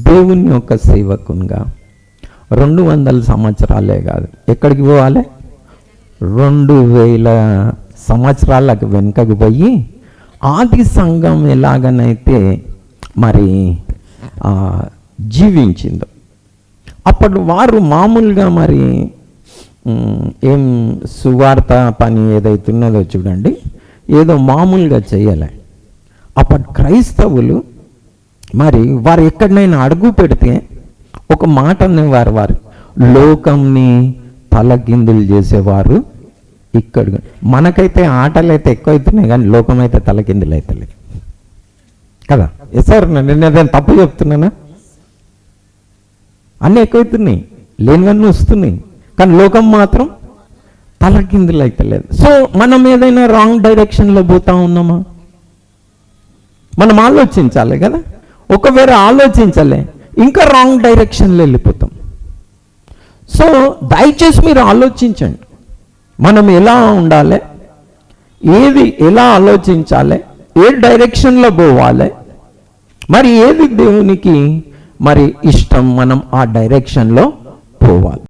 దేవుని యొక్క సేవకునిగా 200 సంవత్సరాలే కాదు, ఎక్కడికి పోవాలి? 2000 సంవత్సరాలకు వెనుకకు పోయి ఆది సంఘం ఎలాగనైతే మరి జీవించిందో, అప్పటి వారు మామూలుగా మరి ఏం సువార్త పని ఏదైతున్నదో చూడండి, ఏదో మామూలుగా చేయలే. అప్పటి క్రైస్తవులు మరి వారు ఎక్కడైనా అడుగు పెడితే ఒక మాట అనేవారు, వారు లోకంని తలకిందులు చేసేవారు ఇక్కడ. మనకైతే ఆటలు అయితే ఎక్కువ అవుతున్నాయి కానీ లోకం అయితే తలకిందులు అవుతలేదు కదా. సార్ నేను ఏదైనా తప్పు చెప్తున్నానా? అన్నీ ఎక్కువవుతున్నాయి, లేనివన్నీ వస్తున్నాయి, కానీ లోకం మాత్రం తలకిందులు అవుతలేదు. సో మనం ఏదైనా రాంగ్ డైరెక్షన్లో పోతా ఉన్నామా? మనం ఆలోచించాలి కదా. ఒకవేళ ఆలోచించలే ఇంకా రాంగ్ డైరెక్షన్లో వెళ్ళిపోతాం. సో దయచేసి మీరు ఆలోచించండి, మనం ఎలా ఉండాలి, ఏది ఎలా ఆలోచించాలి, ఏ డైరెక్షన్లో పోవాలి, మరి ఏది దేవునికి మరి ఇష్టం, మనం ఆ డైరెక్షన్లో పోవాలి.